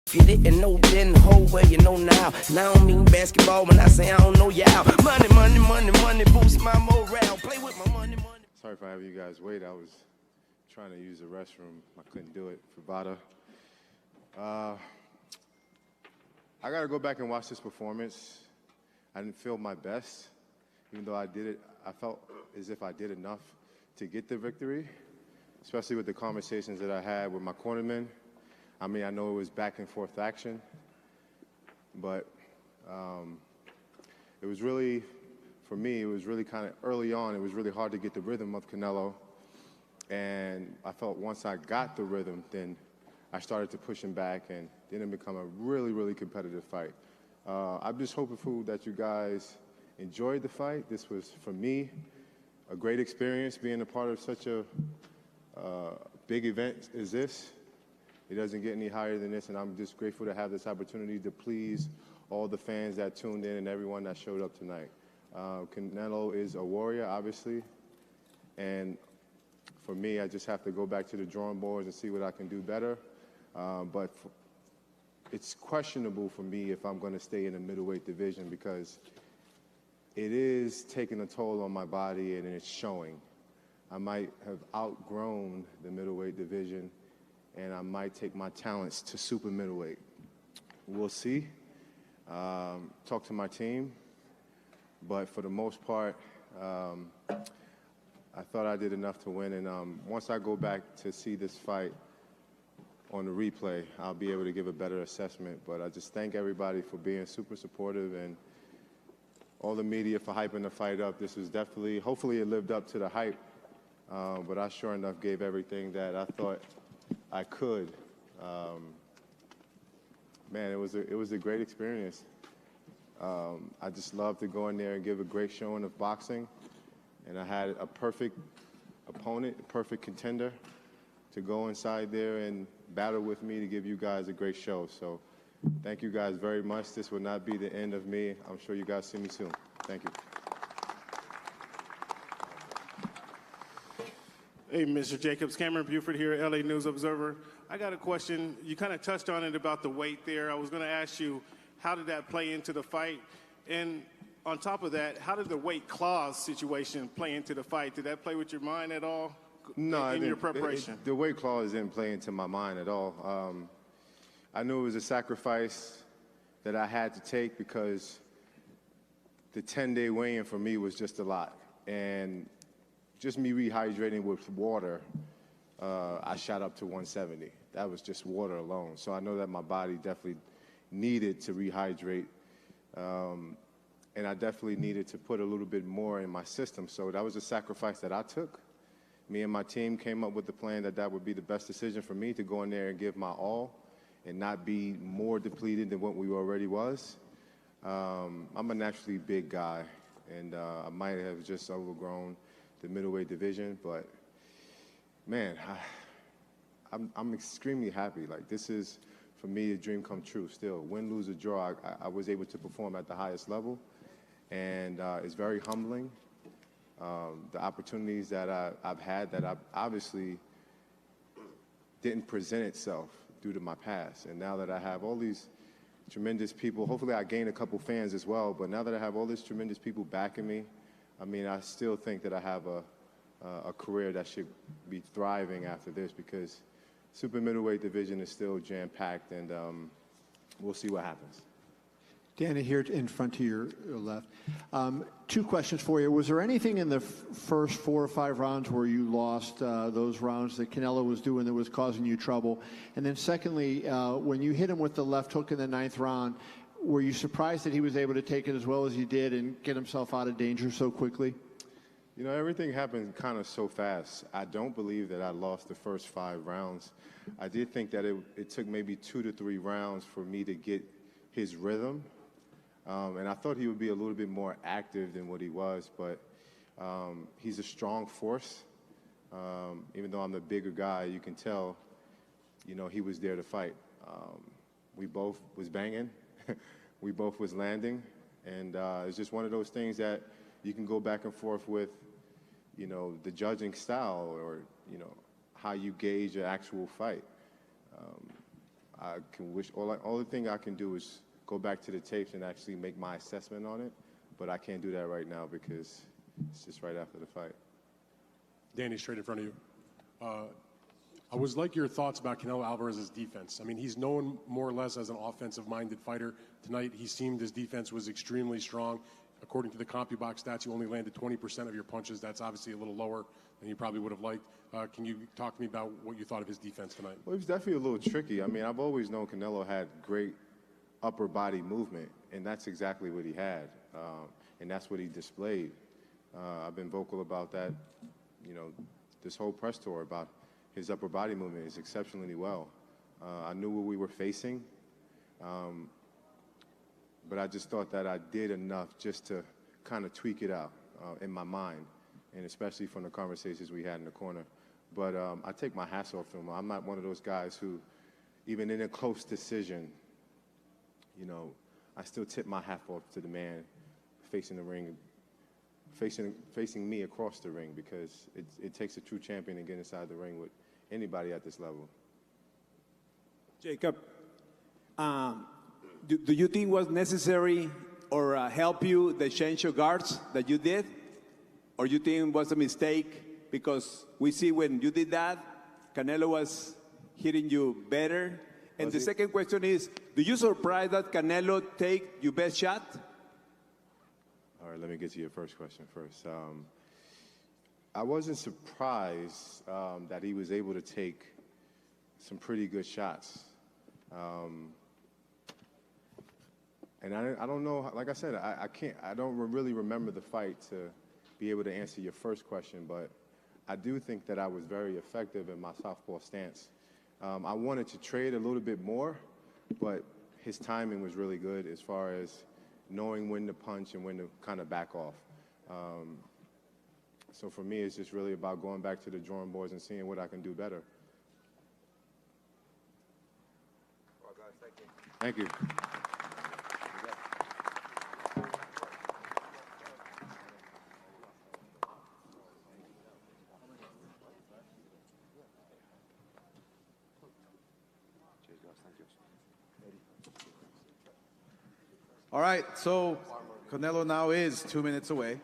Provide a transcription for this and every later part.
Fit it and know then the whole way you know now. And I don't mean basketball when I say I don't know y'all. Money, money, money, money boosts my morale. Play with my money, money. Sorry for having you guys wait. I was trying to use the restroom. I couldn't do it for Bada. I got to go back and watch this performance. I didn't feel my best. Even though I did it, I felt as if I did enough to get the victory, especially with the conversations that I had with my cornermen. I mean, I know it was back and forth action, but it was really, for me, it was really kind of early on, it was really hard to get the rhythm of Canelo. And I felt once I got the rhythm, then I started to push him back, and then it became a really, really competitive fight. I'm just hopeful that you guys enjoyed the fight. This was, for me, a great experience being a part of such a big event as this. It doesn't get any higher than this, and I'm just grateful to have this opportunity to please all the fans that tuned in and everyone that showed up tonight. Canelo is a warrior, obviously, and for me, I just have to go back to the drawing boards and see what I can do better. But it's questionable for me if I'm going to stay in the middleweight division because it is taking a toll on my body and it's showing. I might have outgrown the middleweight division and I might take my talents to super middleweight. We'll see. Talk to my team. But for the most part, I thought I did enough to win. And once I go back to see this fight on the replay, I'll be able to give a better assessment. But I just thank everybody for being super supportive and all the media for hyping the fight up. This was definitely, hopefully it lived up to the hype. But I sure enough gave everything that I thought I could. Man, it was a great experience. I just love to go in there and give a great showing of boxing. And I had a perfect opponent, a perfect contender to go inside there and battle with me to give you guys a great show. So thank you guys very much. This will not be the end of me. I'm sure you guys see me soon. Thank you. Hey, Mr. Jacobs, Cameron Buford here, LA News Observer. I got a question. You kind of touched on it about the weight there. I was going to ask you, how did that play into the fight? And on top of that, how did the weight clause situation play into the fight? Did that play with your mind at all? No, in your preparation? The weight clause didn't play into my mind at all. I knew it was a sacrifice that I had to take because the 10-day weigh-in for me was just a lot. And just me rehydrating with water, I shot up to 170. That was just water alone. So I know that my body definitely needed to rehydrate. And I definitely needed to put a little bit more in my system. So that was a sacrifice that I took. Me and my team came up with the plan that that would be the best decision for me to go in there and give my all and not be more depleted than what we already was. I'm a naturally big guy, and I might have just overgrown the middleweight division, but man, I'm extremely happy. Like, this is, for me, a dream come true still. Win, lose, or draw, I was able to perform at the highest level, and it's very humbling. The opportunities that I've had that I obviously didn't present itself due to my past. And now that I have all these tremendous people, hopefully I gain a couple fans as well, but now that I have all these tremendous people backing me, I mean, I still think that I have a career that should be thriving after this because super middleweight division is still jam-packed, and we'll see what happens. Danny, here in front to your left. Two questions for you. Was there anything in the first 4 or 5 rounds where you lost those rounds that Canelo was doing that was causing you trouble? And then secondly, when you hit him with the left hook in the 9th round, were you surprised that he was able to take it as well as he did and get himself out of danger so quickly? You know, everything happened kind of so fast. I don't believe that I lost the first 5 rounds. I did think that it took maybe 2 to 3 rounds for me to get his rhythm. And I thought he would be a little bit more active than what he was, but he's a strong force. Even though I'm the bigger guy, you can tell, you know, he was there to fight. We both was banging. We both was landing. And it's just one of those things that you can go back and forth with, you know, the judging style or, you know, how you gauge an actual fight. I can wish, only thing I can do is go back to the tapes and actually make my assessment on it, but I can't do that right now because it's just right after the fight. Danny, straight in front of you. I was like your thoughts about Canelo Alvarez's defense. I mean, he's known more or less as an offensive-minded fighter. Tonight, he seemed his defense was extremely strong. According to the CompuBox stats, you only landed 20% of your punches. That's obviously a little lower than you probably would have liked. Can you talk to me about what you thought of his defense tonight? Well, he was definitely a little tricky. I mean, I've always known Canelo had great upper body movement, and that's exactly what he had, and that's what he displayed. I've been vocal about that, you know, this whole press tour about his upper body movement is exceptionally well. I knew what we were facing, but I just thought that I did enough just to kind of tweak it out in my mind, and especially from the conversations we had in the corner. But I take my hats off to him. I'm not one of those guys who, even in a close decision, you know, I still tip my hat off to the man facing the ring, facing me across the ring, because it takes a true champion to get inside the ring with anybody at this level. Jacob, do you think was necessary or help you the change of guards that you did? Or you think it was a mistake? Because we see when you did that, Canelo was hitting you better. And the second question is, do you surprise that Canelo take your best shot? All right, let me get to your first question first. I wasn't surprised that he was able to take some pretty good shots. And I don't know, like I said, I don't really remember the fight to be able to answer your first question, but I do think that I was very effective in my southpaw stance. I wanted to trade a little bit more, but his timing was really good as far as knowing when to punch and when to kind of back off. So for me, it's just really about going back to the drawing boards and seeing what I can do better. Well, guys, thank you. Thank you. All right, so Canelo now is 2 minutes away.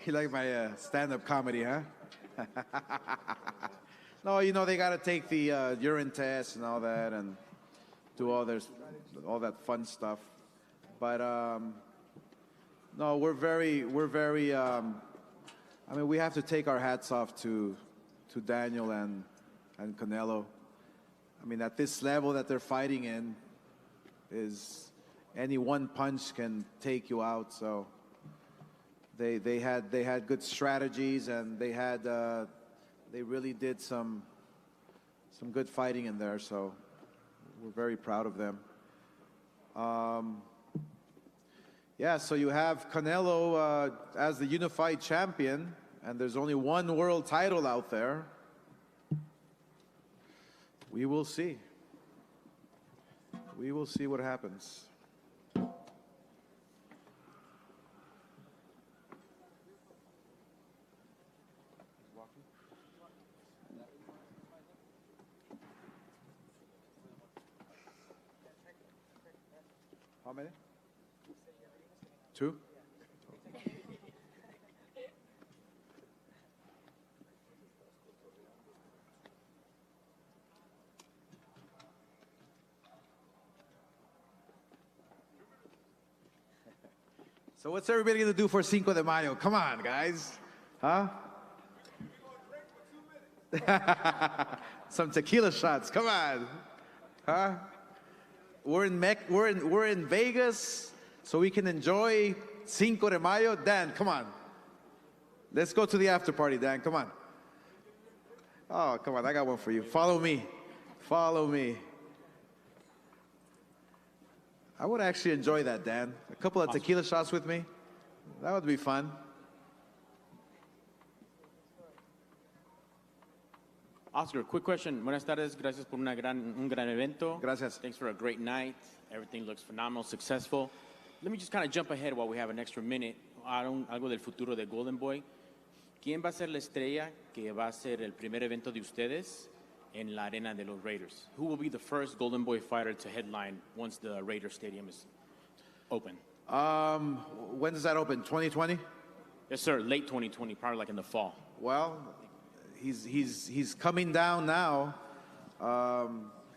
You like my stand-up comedy, huh? No, you know, they got to take the urine test and all that and do all that fun stuff. But no, we're very. I mean, we have to take our hats off to Daniel and Canelo. I mean, at this level that they're fighting in, is any one punch can take you out. So they had good strategies, and they really did some good fighting in there. So we're very proud of them. Yeah, so you have Canelo as the unified champion, and there's only one world title out there. We will see. We will see what happens. How many? 2? So what's everybody gonna do for Cinco de Mayo? Come on, guys. Huh? Some tequila shots. Come on. Huh? We're in Vegas, so we can enjoy Cinco de Mayo. Dan, come on. Let's go to the after party, Dan. Come on. Oh, come on. I got one for you. Follow me. Follow me. I would actually enjoy that, Dan. A couple of tequila shots with me. That would be fun. Oscar, quick question. Buenas tardes. Gracias por un gran evento. Gracias. Thanks for a great night. Everything looks phenomenal, successful. Let me just kind of jump ahead while we have an extra minute. Algo del futuro de Golden Boy. ¿Quién va a ser la estrella que va a ser el primer evento de ustedes? en la arena de los Raiders? Who will be the first Golden Boy fighter to headline once the Raiders Stadium is open? When does that open? 2020? Yes, sir. Late 2020, probably like in the fall. Well, he's coming down now.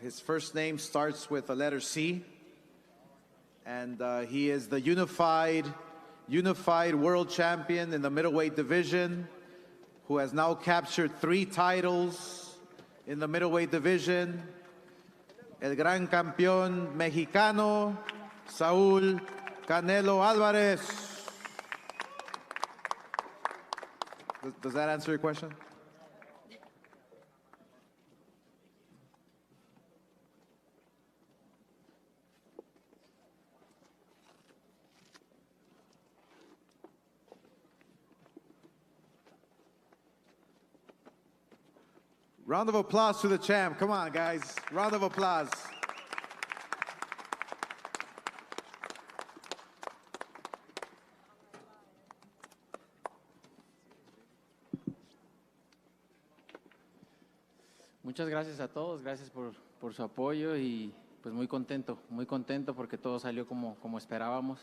His first name starts with the letter C, and he is the unified world champion in the middleweight division, who has now captured 3 titles in the middleweight division. El gran campeón mexicano, Saúl Canelo Alvarez. Does that answer your question? Round of applause to the champ. Come on, guys. Round of applause. Muchas gracias a todos, gracias por su apoyo y pues muy contento porque todo salió como esperábamos.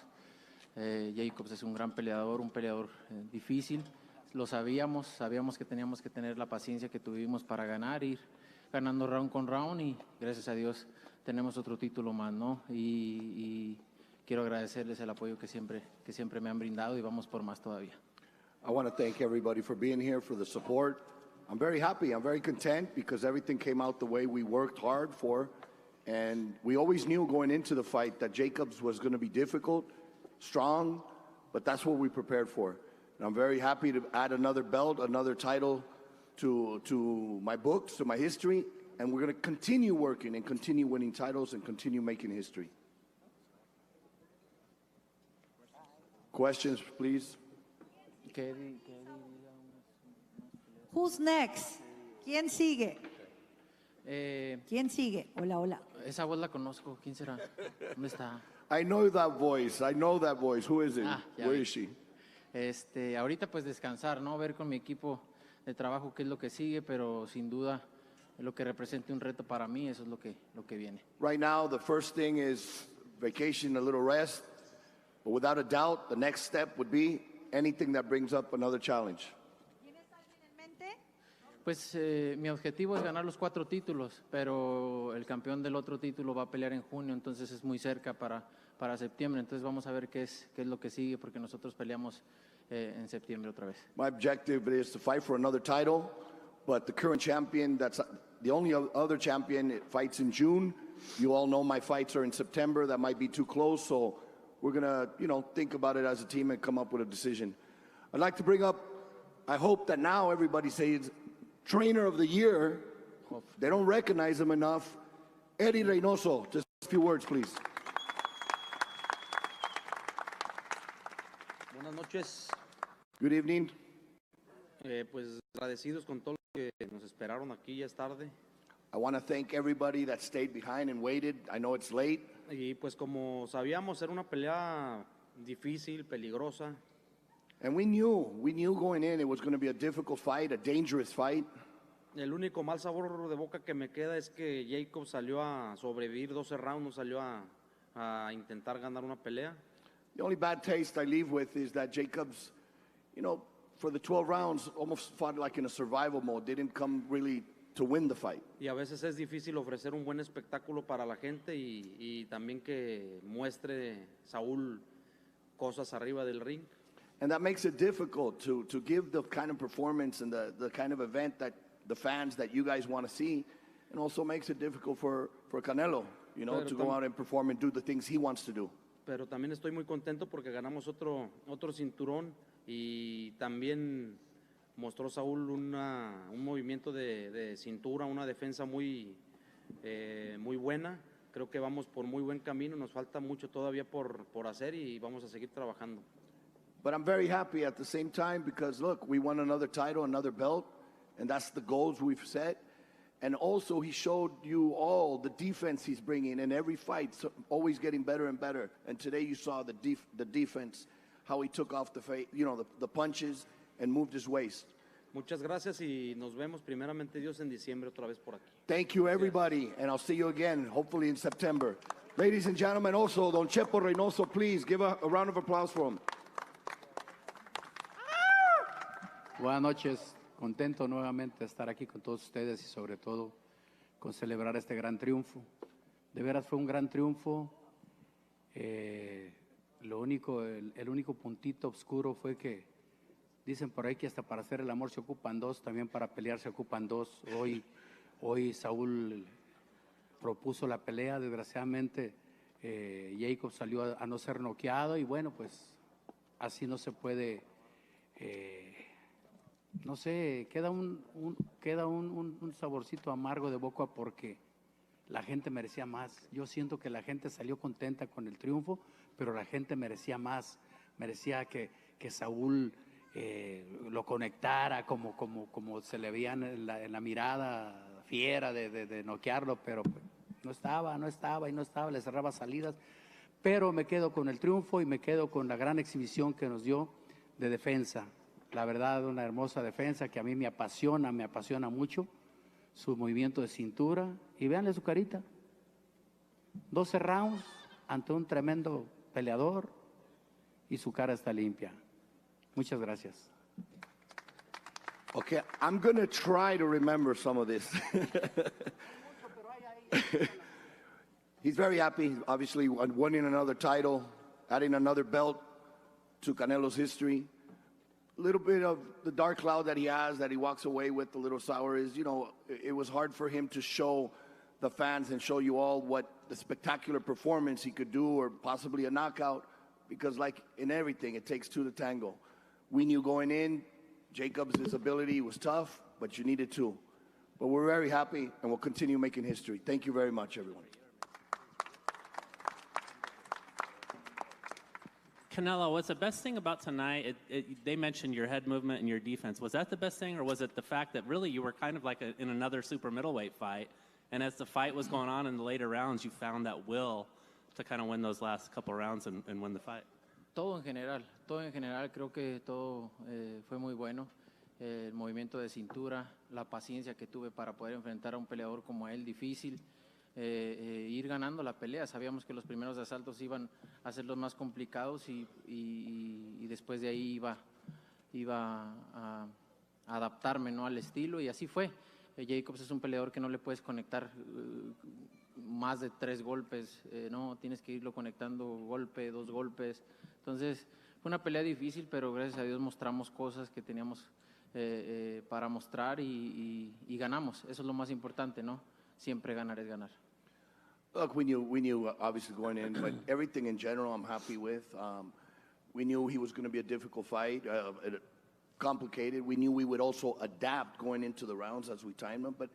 Jacobs es un gran peleador, un peleador difícil, lo sabíamos que teníamos que tener la paciencia que tuvimos para ganar, ir ganando round con round y gracias a Dios tenemos otro título más, ¿no? Y quiero agradecerles el apoyo que siempre me han brindado y vamos por más todavía. I want to thank everybody for being here, for the support. I'm very happy, I'm very content because everything came out the way we worked hard for. And we always knew going into the fight that Jacobs was going to be difficult, strong, but that's what we prepared for. And I'm very happy to add another belt, another title to my books, to my history. And we're going to continue working and continue winning titles and continue making history. Questions, please. Who's next? ¿Quién sigue? ¿Quién sigue? Hola, hola. Esa voz la conozco. ¿Quién será? ¿Dónde está? I know that voice. I know that voice. Who is it? Where is she? Ahorita pues descansar, ¿no? Ver con mi equipo de trabajo qué es lo que sigue, pero sin duda lo que represente un reto para mí, eso es lo que viene. Right now, the first thing is vacation, a little rest. But without a doubt, the next step would be anything that brings up another challenge. Pues mi objetivo es ganar los 4 títulos, pero el campeón del otro título va a pelear en junio, entonces es muy cerca para septiembre. Entonces vamos a ver qué es lo que sigue, porque nosotros peleamos en septiembre otra vez. My objective is to fight for another title, but the current champion, that's the only other champion, fights in June. You all know my fights are in September. That might be too close, so we're going to, think about it as a team and come up with a decision. I'd like to bring up, I hope that now everybody says, Trainer of the Year, they don't recognize him enough, Eddie Reynoso. Just a few words, please. Buenas noches. Good evening. Pues agradecidos con todo lo que nos esperaron aquí, ya es tarde. I want to thank everybody that stayed behind and waited. I know it's late. Y pues como sabíamos, era una pelea difícil, peligrosa. And we knew going in it was going to be a difficult fight, a dangerous fight. El único mal sabor de boca que me queda es que Jacob salió a sobrevivir 12 rounds, no salió a intentar ganar una pelea. The only bad taste I leave with is that Jacobs, for the 12 rounds, almost fought like in a survival mode. Didn't come really to win the fight. Y a veces es difícil ofrecer un buen espectáculo para la gente y también que muestre Saúl cosas arriba del ring. And that makes it difficult to give the kind of performance and the kind of event that the fans that you guys want to see, and also makes it difficult for Canelo, to go out and perform and do the things he wants to do. Pero también estoy muy contento porque ganamos otro cinturón y también mostró Saúl un movimiento de cintura, una defensa muy buena. Creo que vamos por muy buen camino, nos falta mucho todavía por hacer y vamos a seguir trabajando. But I'm very happy at the same time because, look, we won another title, another belt, and that's the goals we've set. And also, he showed you all the defense he's bringing in every fight, so always getting better and better. And today you saw the defense, how he took off the punches and moved his waist. Muchas gracias y nos vemos primeramente Dios en diciembre otra vez por aquí. Thank you, everybody, and I'll see you again, hopefully in September. Ladies and gentlemen, also, Don Chepo Reynoso, please give a round of applause for him. Buenas noches, contento nuevamente de estar aquí con todos ustedes y sobre todo con celebrar este gran triunfo. De veras fue un gran triunfo. El único puntito oscuro fue que dicen por ahí que hasta para hacer el amor se ocupan dos, también para pelear se ocupan dos. Hoy Saúl propuso la pelea, desgraciadamente Jacob salió a no ser noqueado y bueno, pues así no se puede, no sé, queda un saborcito amargo de boca porque la gente merecía más. Yo siento que la gente salió contenta con el triunfo, pero la gente merecía más, merecía que Saúl lo conectara como se le veía en la mirada fiera de noquearlo, pero no estaba, le cerraba salidas. Pero me quedo con el triunfo y me quedo con la gran exhibición que nos dio de defensa. La verdad, una hermosa defensa que a mí me apasiona mucho, su movimiento de cintura. Y véanle su carita. 12 rounds ante un tremendo peleador y su cara está limpia. Muchas gracias. Okay, I'm going to try to remember some of this. He's very happy, obviously, winning another title, adding another belt to Canelo's history. A little bit of the dark cloud that he has, that he walks away with, a little sour, is, you know, it was hard for him to show the fans and show you all what the spectacular performance he could do, or possibly a knockout, because like in everything, it takes two to tango. We knew going in, Jacobs' ability was tough, but you needed two. But we're very happy, and we'll continue making history. Thank you very much, everyone. Canelo, what's the best thing about tonight? They mentioned your head movement and your defense. Was that the best thing, or was it the fact that really you were kind of like in another super middleweight fight, and as the fight was going on in the later rounds, you found that will to kind of win those last couple rounds and win the fight? Todo en general, creo que todo fue muy bueno. El movimiento de cintura, la paciencia que tuve para poder enfrentar a un peleador como él, difícil, ir ganando la pelea. Sabíamos que los primeros asaltos iban a ser los más complicados y después de ahí iba a adaptarme, ¿no?, al estilo, y así fue. Jacobs es un peleador que no le puedes conectar más de 3 golpes, no, tienes que irlo conectando golpe, 2 golpes. Entonces fue una pelea difícil, pero gracias a Dios mostramos cosas que teníamos para mostrar y ganamos. Eso es lo más importante, ¿no? Siempre ganar es ganar. Look, we knew obviously going in, but everything in general I'm happy with. We knew he was going to be a difficult fight, complicated. We knew we would also adapt going into the rounds as we timed them, but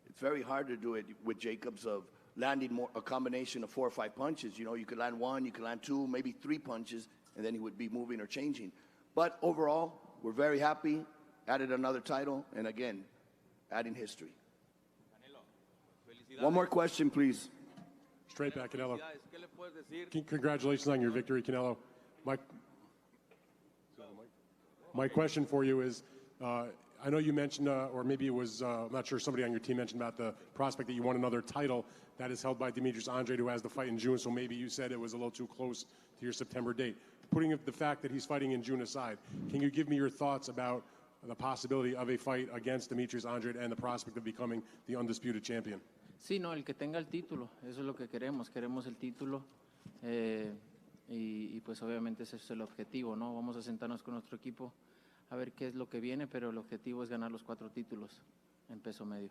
it's very hard to do it with Jacobs of landing a combination of 4 or 5 punches. You know, you could land 1, you could land 2, maybe 3 punches, and then he would be moving or changing. But overall, we're very happy, added another title, and again, adding history. One more question, please. Straight back, Canelo. Congratulations on your victory, Canelo. My question for you is, I know you mentioned, or maybe it was, I'm not sure, somebody on your team mentioned about the prospect that you won another title that is held by Demetrius Andrade, who has the fight in June, so maybe you said it was a little too close to your September date. Putting the fact that he's fighting in June aside, can you give me your thoughts about the possibility of a fight against Demetrius Andrade and the prospect of becoming the undisputed champion? Sí, no, el que tenga el título, eso es lo que queremos el título, y pues obviamente ese es el objetivo, ¿no? Vamos a sentarnos con nuestro equipo a ver qué es lo que viene, pero el objetivo es ganar los 4 títulos en peso medio.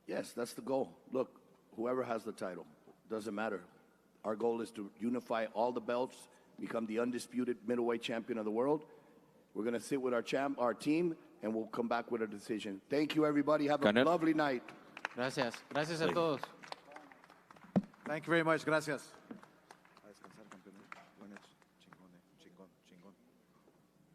Yes, that's the goal. Look, whoever has the title, doesn't matter. Our goal is to unify all the belts, become the undisputed middleweight champion of the world. We're going to sit with our team, and we'll come back with a decision. Thank you, everybody. Have a lovely night. Gracias a todos. Thank you very much. Gracias.